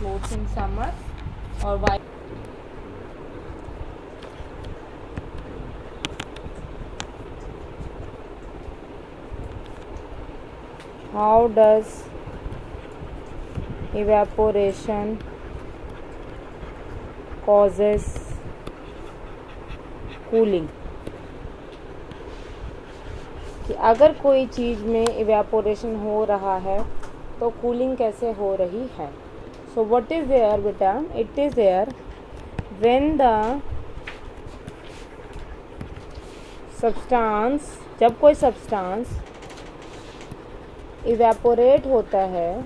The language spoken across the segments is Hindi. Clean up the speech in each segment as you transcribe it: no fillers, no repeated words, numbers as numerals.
clothes in summer? Or why? How does evaporation causes cooling? कि अगर कोई चीज़ में इवेपोरेशन हो रहा है तो कूलिंग कैसे हो रही है. सो व्हाट इज देयर बेटा? It is there when the substance, जब कोई सब्सटेंस इवेपोरेट होता है,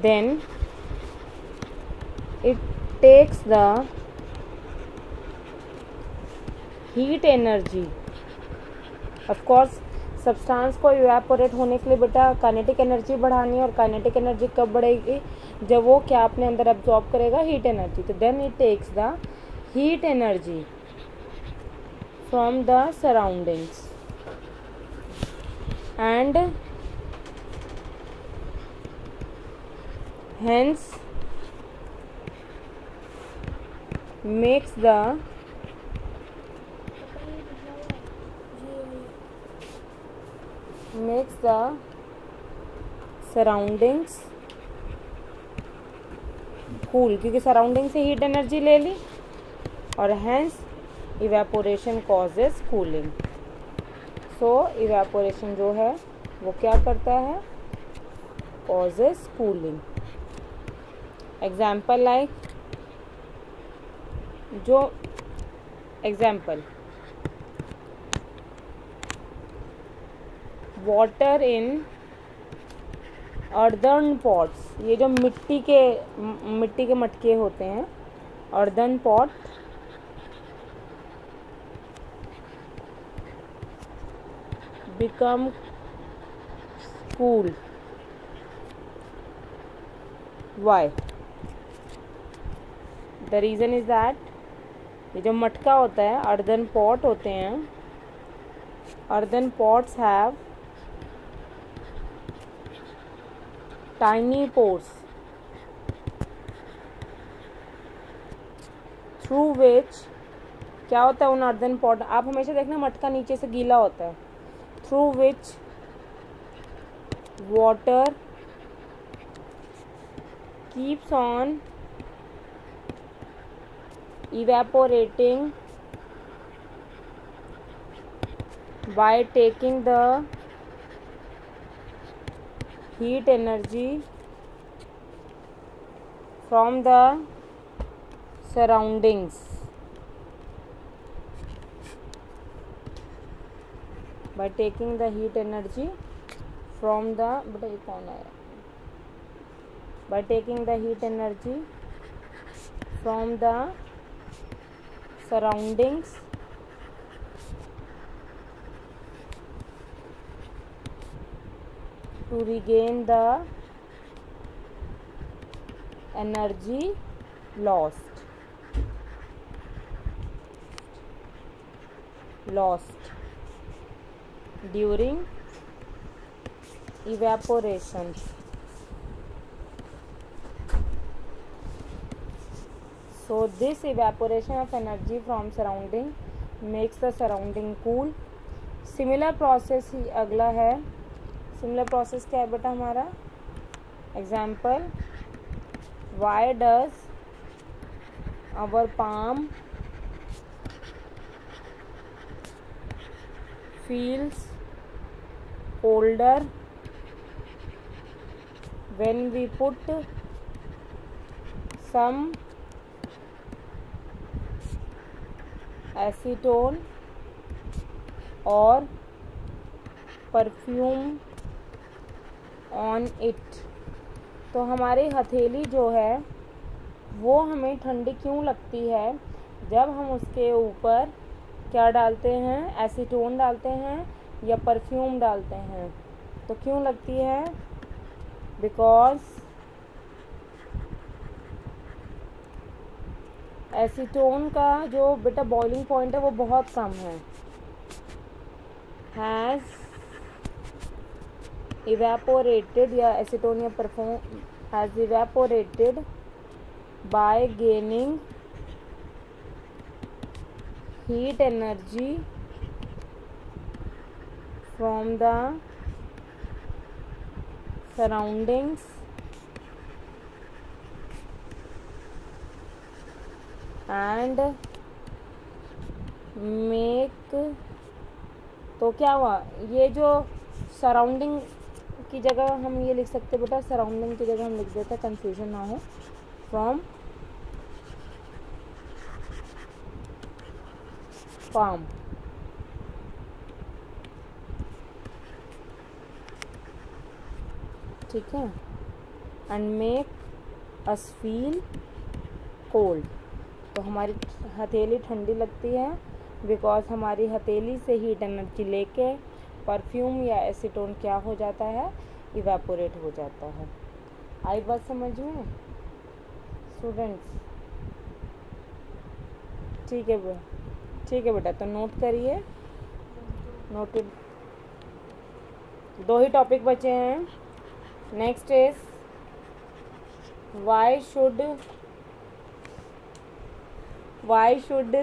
then it takes the heat energy. Of course substance को इवेपोरेट होने के लिए बेटा काइनेटिक एनर्जी बढ़ानी है, और काइनेटिक एनर्जी कब बढ़ेगी? जब वो क्या अपने अंदर एब्जॉर्ब करेगा? Heat energy. तो then it takes the heat energy from the surroundings and hence makes the surroundings cool, क्योंकि सराउंडिंग से हीट एनर्जी ले ली, और hence evaporation causes cooling. So evaporation जो है वो क्या करता है? causes cooling. एग्जाम्पल लाइक, जो example water in earthen pots, ये जो मिट्टी के मटके होते हैं, earthen pot, become cool. Why? The reason is that ये जो मटका होता है, अर्दन पॉट होते हैं, earthen pots have tiny pores through which, क्या होता है उन अर्दन पॉट, आप हमेशा देखना मटका नीचे से गीला होता है, through which water keeps on evaporating by taking the heat energy from the surroundings. By taking the heat energy from the, बेटा ये कौन आया? By taking the heat energy from the surroundings to regain the energy lost during evaporation. So this evaporation of energy from surrounding makes the surrounding cool. Similar process ही अगला है. Similar process क्या है बेटा हमारा? Example, why does our palm feels colder when we put some acetone or perfume on it? तो हमारी हथेली जो है वो हमें ठंडी क्यों लगती है जब हम उसके ऊपर क्या डालते हैं? एसीटोन डालते हैं या परफ्यूम डालते हैं. तो क्यों लगती है? बिकॉज एसीटोन का जो बेटा बॉइलिंग पॉइंट है वो बहुत कम है. हैज़ इवेपोरेटेड, या एसीटोन या has evaporated by gaining heat energy from the surroundings and make, तो क्या हुआ, ये जो सराउंडिंग की जगह हम ये लिख सकते बेटा, सराउंडिंग की जगह हम लिख देते, कंफ्यूजन ना हो, फ्रॉम फार्म, ठीक है, and make us feel cold. तो हमारी हथेली ठंडी लगती है बिकॉज हमारी हथेली से हीट एनर्जी लेके परफ्यूम या एसीटोन क्या हो जाता है, इवेपोरेट हो जाता है। आई बात समझ में स्टूडेंट्स? ठीक है बेटा, तो नोट करिए, नोटेड। 2 ही टॉपिक बचे हैं। Next is why should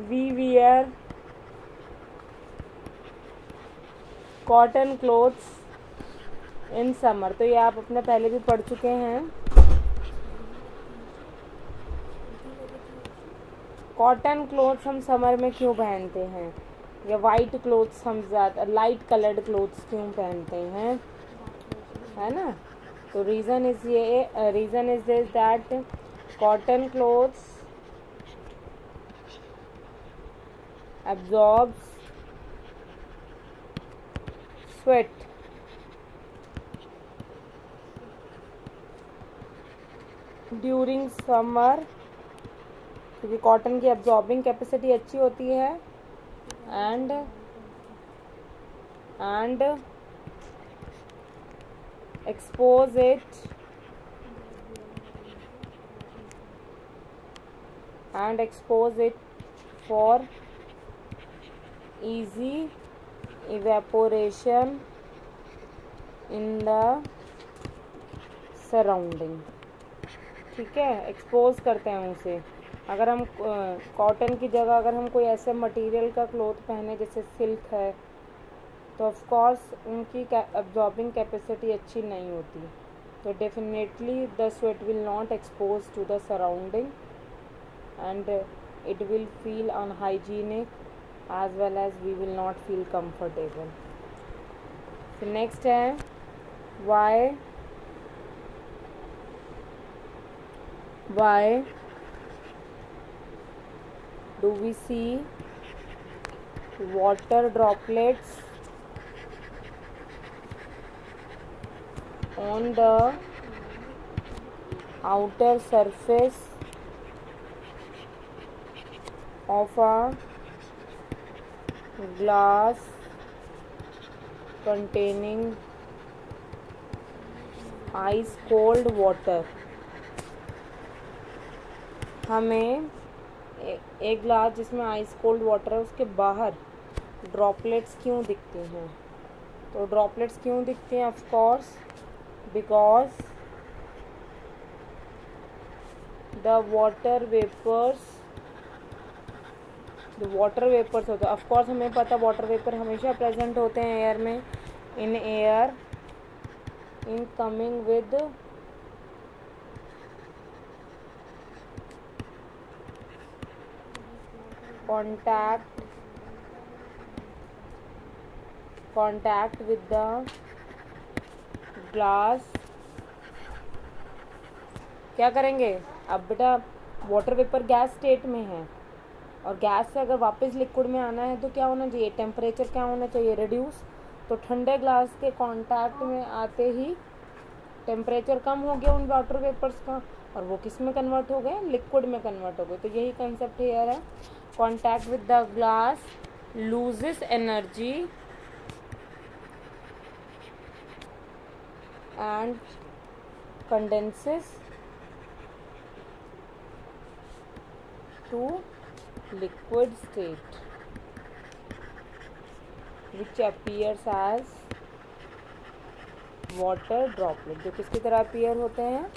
we wear cotton clothes in summer. तो ये आप अपने पहले भी पढ़ चुके हैं। कॉटन क्लोथ्स हम समर में क्यों पहनते हैं, या वाइट क्लोथ्स हम ज़्यादा लाइट कलर्ड क्लोथ्स क्यों पहनते हैं, है ना? तो reason is this that cotton clothes absorbs sweat during summer, क्योंकि कॉटन की एब्जॉर्बिंग कैपेसिटी अच्छी होती है and expose it for easy evaporation in the surrounding। ठीक है, एक्सपोज करते हैं उसे। अगर हम कॉटन की जगह अगर हम कोई ऐसे मटेरियल का क्लॉथ पहने जैसे सिल्क है, तो ऑफ कोर्स उनकी एब्जॉर्बिंग कैपेसिटी अच्छी नहीं होती, तो definitely the sweat will not expose to the surrounding and it will feel unhygienic as well as we will not feel comfortable। So next है why do we see water droplets on the outer surface of a glass containing ice cold water। हमें एक ग्लास जिसमें आइस कोल्ड वाटर है उसके बाहर ड्रॉपलेट्स क्यों दिखती हैं? तो ड्रॉपलेट्स क्यों दिखती हैं? Of course because the water vapours होते हैं। ऑफकोर्स हमें पता वाटर वेपर हमेशा प्रेजेंट होते हैं एयर में, in air in coming with contact with the glass। क्या करेंगे अब बेटा, वाटर वेपर गैस स्टेट में है और गैस से अगर वापस लिक्विड में आना है तो क्या होना चाहिए, टेम्परेचर क्या होना चाहिए, रिड्यूस। तो ठंडे ग्लास के कांटेक्ट में आते ही टेम्परेचर कम हो गया उन वाटर वेपर्स का, और वो किस में कन्वर्ट हो गए, लिक्विड में कन्वर्ट हो गए। तो यही कंसेप्ट हियर है, contact with the glass loses energy and condenses to liquid state which appears as water droplet, जो किसकी तरह अपीयर होते हैं,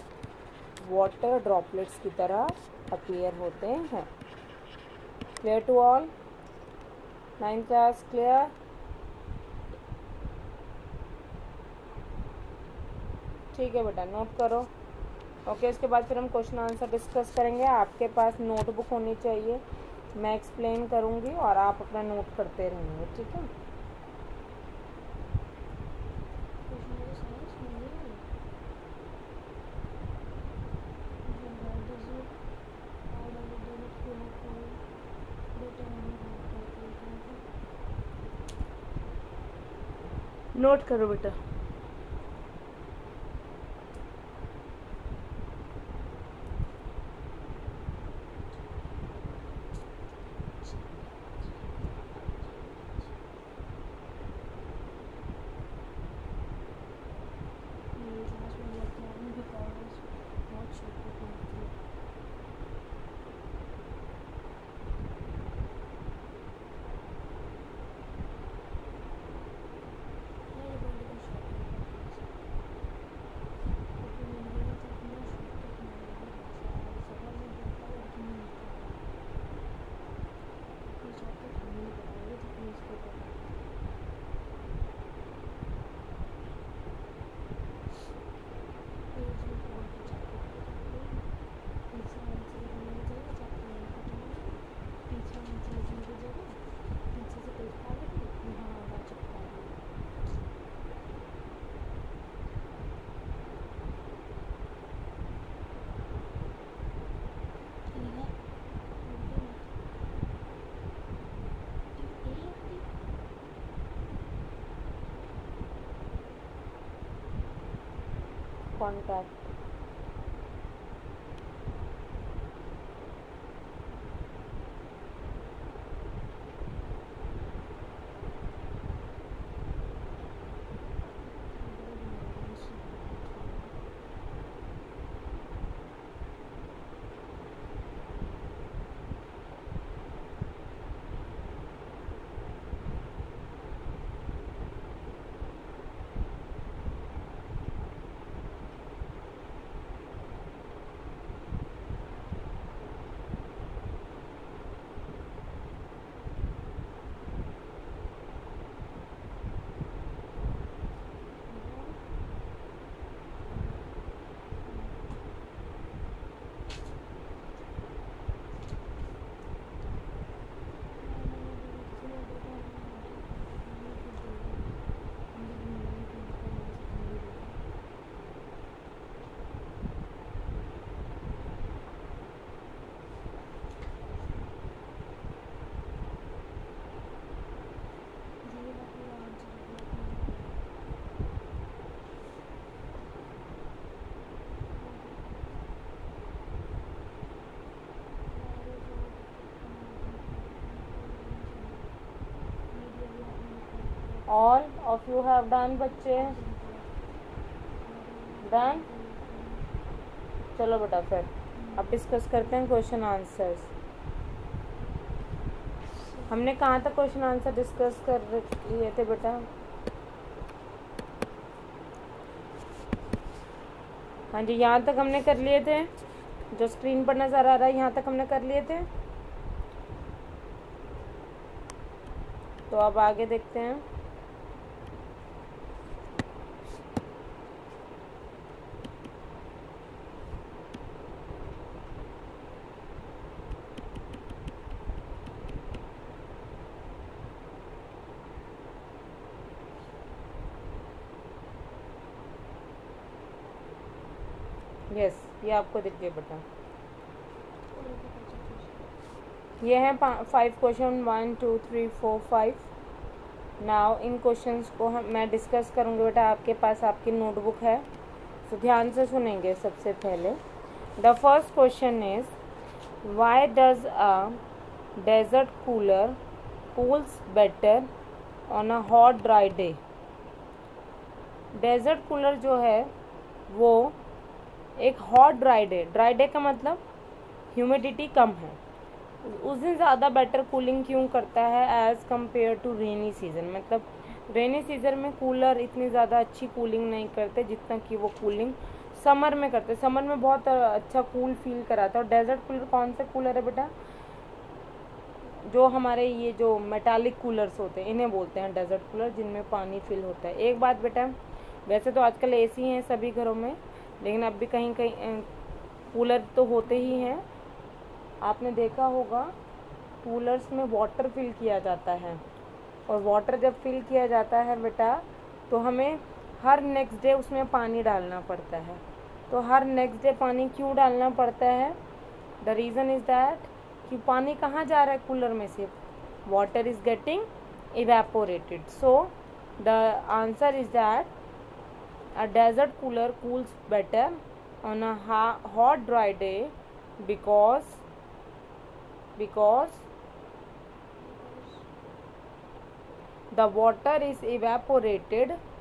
वाटर ड्रॉपलेट्स की तरह अपीयर होते हैं। Clear to all? 9th class clear? ठीक है बेटा, नोट करो। ओके, इसके बाद फिर हम क्वेश्चन आंसर डिस्कस करेंगे। आपके पास नोटबुक होनी चाहिए, मैं एक्सप्लेन करूँगी और आप अपना नोट करते रहेंगे, ठीक है? नोट करो बेटा। Contact, all of you have done बच्चे? डन? चलो बेटा, फिर अब डिस्कस करते हैं क्वेश्चन आंसर्स। हमने कहाँ तक क्वेश्चन आंसर डिस्कस कर लिए थे बेटा? हाँ जी, यहाँ तक हमने कर लिए थे, जो स्क्रीन पर नज़र आ रहा है यहाँ तक हमने कर लिए थे। तो अब आगे देखते हैं। यस, ये आपको दिख गया बेटा। ये हैं 5 क्वेश्चन, 1 2 3 4 5। नाउ इन क्वेश्चंस को मैं डिस्कस करूँगी बेटा। आपके पास आपकी नोटबुक है, तो ध्यान से सुनेंगे। सबसे पहले the first question is, why does a desert cooler cools better on a hot dry day. Desert cooler जो है वो एक हॉट ड्राई डे का मतलब ह्यूमिडिटी कम है, उस दिन ज़्यादा बेटर कूलिंग क्यों करता है as compare to rainy season. मतलब रेनी सीजन में कूलर इतनी ज़्यादा अच्छी कूलिंग नहीं करते जितना कि वो कूलिंग समर में करते। समर में बहुत अच्छा कूल फील कराता है। और डेजर्ट कूलर कौन सा कूलर है बेटा? जो हमारे ये जो मेटालिक कूलर्स होते हैं इन्हें बोलते हैं डेजर्ट कूलर, जिनमें पानी फिल होता है। एक बात बेटा, वैसे तो आजकल एसी हैं सभी घरों में, लेकिन अब भी कहीं कहीं कूलर तो होते ही हैं। आपने देखा होगा कूलर्स में वाटर फिल किया जाता है, और वाटर जब फिल किया जाता है बेटा तो हमें हर नेक्स्ट डे उसमें पानी डालना पड़ता है। तो हर नेक्स्ट डे पानी क्यों डालना पड़ता है? द रीज़न इज़ दैट कि पानी कहाँ जा रहा है कूलर में से? Water is getting evaporated. So the answer is that a desert cooler cools better on a hot dry day because the water is evaporated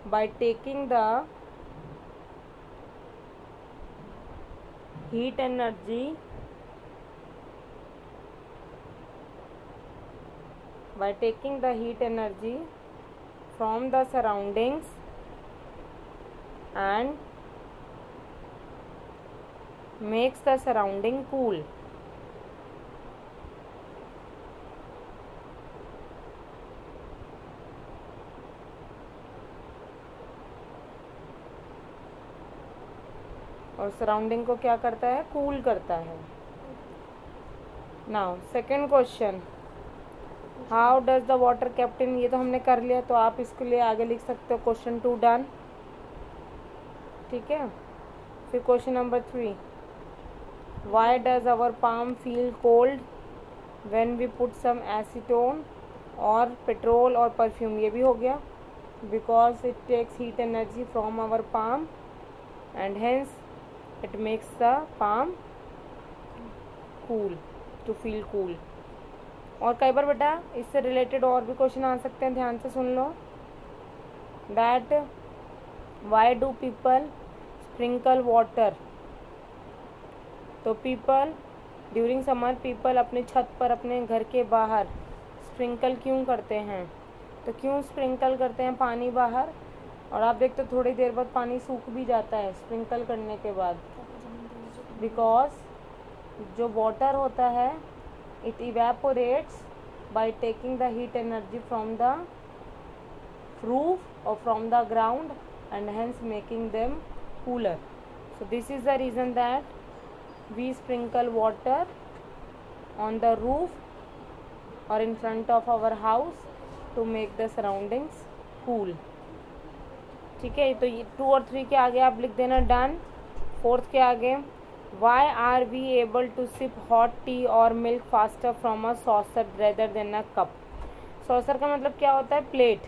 by taking the heat energy from the surroundings and makes the surrounding cool. और सराउंडिंग को क्या करता है? कूल करता है। Now second question, how does the water kept in, ये तो हमने कर लिया, तो आप इसके लिए आगे लिख सकते हो क्वेश्चन 2 डन। ठीक है, फिर question number 3, why does our palm feel cold when we put some acetone और पेट्रोल और परफ्यूम, ये भी हो गया। Because it takes heat energy from our palm and hence it makes the palm cool, to feel cool। और कई बार बेटा इससे रिलेटेड और भी क्वेश्चन आ सकते हैं, ध्यान से सुन लो। That why do people sprinkle water, तो पीपल ड्यूरिंग समर पीपल अपने छत पर अपने घर के बाहर स्प्रिंकल क्यों करते हैं? तो क्यों स्प्रिंकल करते हैं पानी बाहर? और आप देखते हो थोड़ी देर बाद पानी सूख भी जाता है स्प्रिंकल करने के बाद। बिकॉज जो वाटर होता है it evaporates by taking the heat energy from the roof और from the ground and hence making them cooler. So this is the reason that we sprinkle water on the roof और in front of our house to make the surroundings cool. ठीक है, तो ये 2 और 3 के आगे आप लिख देना डन। 4th के आगे, why are we able to sip hot tea और milk faster from a saucer rather than a cup. Saucer का मतलब क्या होता है? प्लेट,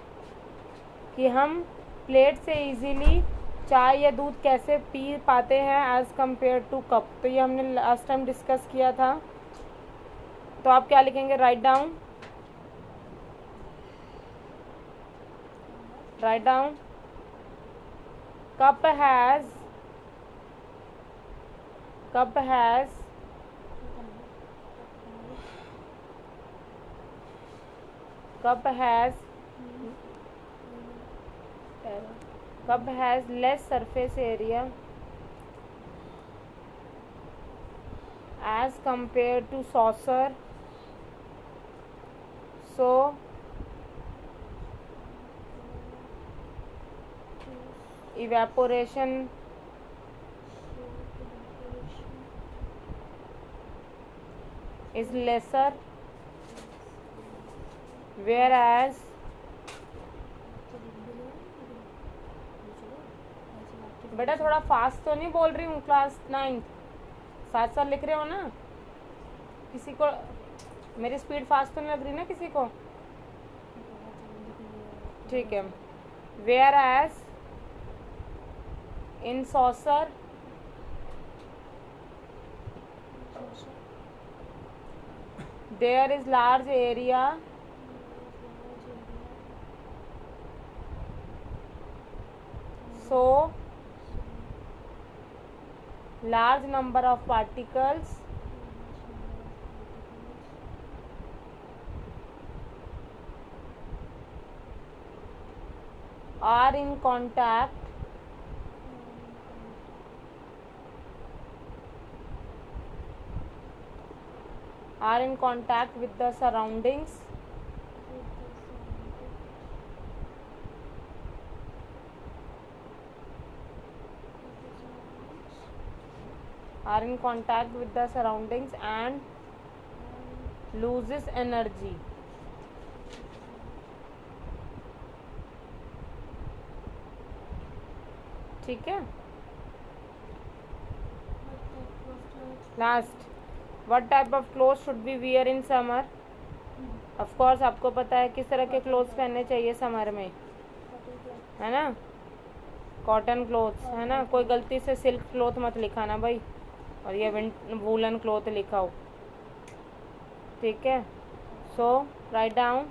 कि हम प्लेट से इजीली चाय या दूध कैसे पी पाते हैं एज कम्पेयर टू कप। तो ये हमने लास्ट टाइम डिस्कस किया था। तो आप क्या लिखेंगे? Write down cup has less surface area as compared to saucer, so evaporation is lesser, whereas बेटा थोड़ा फास्ट तो नहीं बोल रही हूँ, क्लास 9 साथ साथ लिख रहे हो ना? किसी को मेरी स्पीड फास्ट तो नहीं लग रही ना किसी को? ठीक है, whereas in saucer there is large area so large number of particles are in contact with the surroundings and loses energy. ठीक है. Last, what type of clothes should we wear in summer? Of course आपको पता है किस तरह के क्लोथ्स पहनने चाहिए समर में, है ना. कॉटन क्लोथ्स, है ना. कोई गलती से सिल्क क्लोथ मत लिखा ना भाई, और ये वूलन क्लोथ लिखा हो. ठीक है. सो राइट डाउन.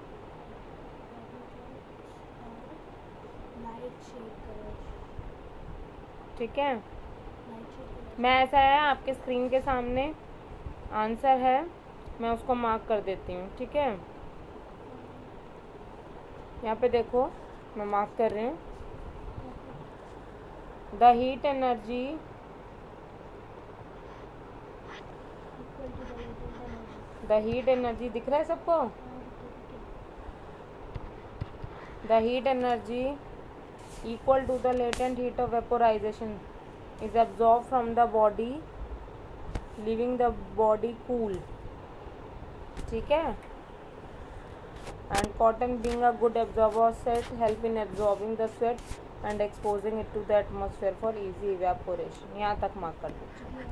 ठीक है. मैं ऐसा है आपके स्क्रीन के सामने आंसर है, मैं उसको मार्क कर देती हूँ. ठीक है. यहाँ पे देखो मैं मार्क कर रही हूँ. द हीट एनर्जी दिख रहा है सबको. The heat energy equal to the latent heat of vaporization is absorbed from the body, leaving the body cool. ठीक है. And cotton being a good absorber set help in absorbing the sweat and exposing it to the atmosphere for easy evaporation. यहाँ तक मार्क कर दीजिए.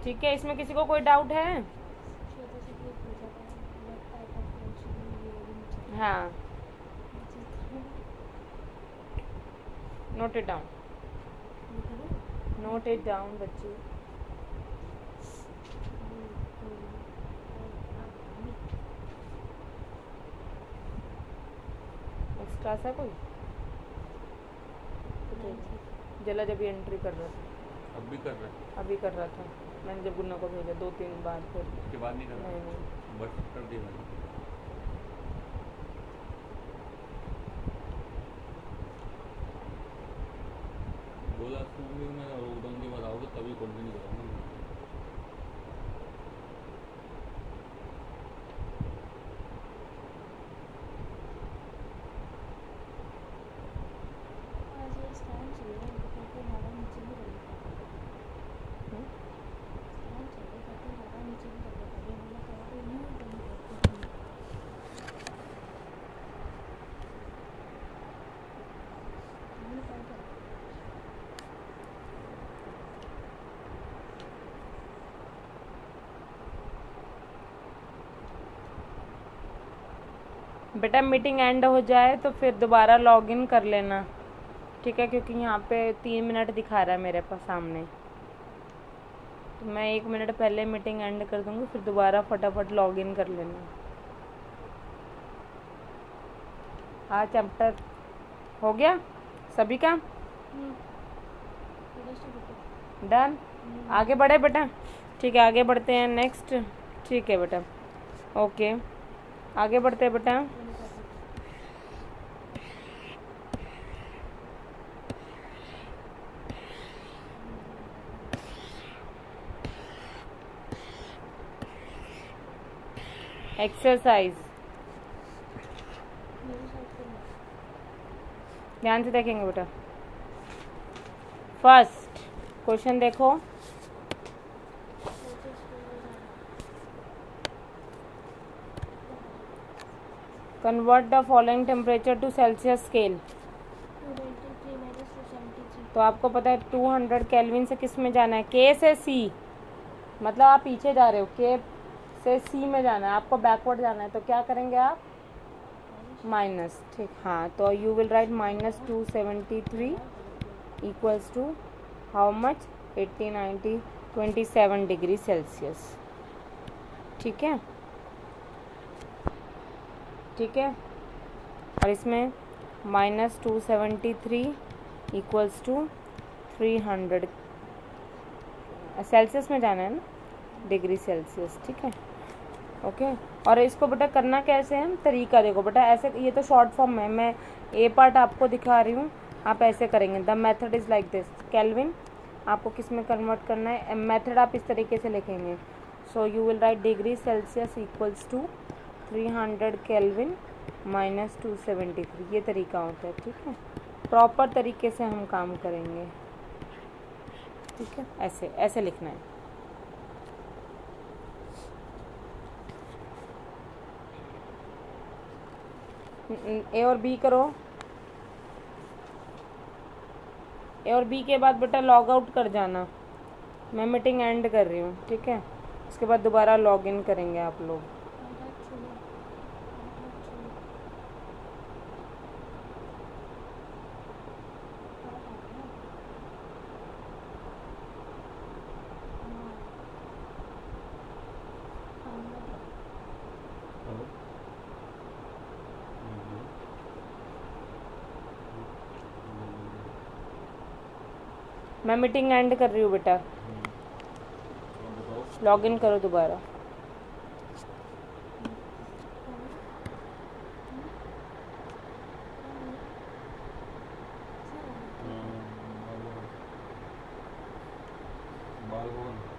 ठीक है. इसमें किसी को कोई डाउट है? हाँ. नोट इट डाउन बच्चे. एक्स्ट्रा सा कोई जला जब एंट्री कर रहा था. अभी कर रहा था. मैंने जब गुन्ना को भेजा 2-3 बार, फिर उसके बाद नहीं कर रहा. नहीं बस कर दिया मैंने. मैं लॉकडाउन के बाद आओगे तभी कंटिन्यू करूँगा. बेटा मीटिंग एंड हो जाए तो फिर दोबारा लॉगिन कर लेना. ठीक है. क्योंकि यहाँ पे 3 मिनट दिखा रहा है मेरे पास सामने, तो मैं 1 मिनट पहले मीटिंग एंड कर दूँगी, फिर दोबारा फटाफट लॉगिन कर लेना. हाँ चैप्टर हो गया सभी का. डन. आगे बढ़े बेटा. ठीक है. आगे बढ़ते हैं नेक्स्ट. ठीक है बेटा. ओके. आगे बढ़ते हैं बेटा. एक्सरसाइज ध्यान से देखेंगे बेटा. फर्स्ट क्वेश्चन देखो. Convert the following temperature to Celsius scale. तो आपको पता है 200 केल्विन से किस में जाना है? के से सी. मतलब आप पीछे जा रहे हो, के से सी में जाना है, आपको बैकवर्ड जाना है. तो क्या करेंगे आप? माइनस. ठीक. हाँ. तो you will write -273 equals to how much? 80, 90, 27 degree Celsius. ठीक है. ठीक है. और इसमें -273 इक्वल्स टू 300 सेल्सियस में जाना है ना, डिग्री सेल्सियस, ठीक है। ओके, और इसको बेटा करना कैसे है, तरीका देखो बेटा, ऐसे, ये तो शॉर्ट फॉर्म में मैं ए पार्ट आपको दिखा रही हूँ, आप ऐसे करेंगे। The method is like this, kelvin आपको किस में कन्वर्ट करना है, मेथड आप इस तरीके से लिखेंगे। So you will write degree Celsius equals to 300 kelvin minus 273, ये तरीका होता है, ठीक है। प्रॉपर तरीके से हम काम करेंगे, ठीक है, ऐसे ऐसे लिखना है। ए और बी करो, ए और बी के बाद बेटा लॉग आउट कर जाना, मैं मीटिंग एंड कर रही हूँ, ठीक है। उसके बाद दोबारा लॉग इन करेंगे आप लोग। मैं मीटिंग एंड कर रही हूँ बेटा, लॉग इन करो दोबारा। बाल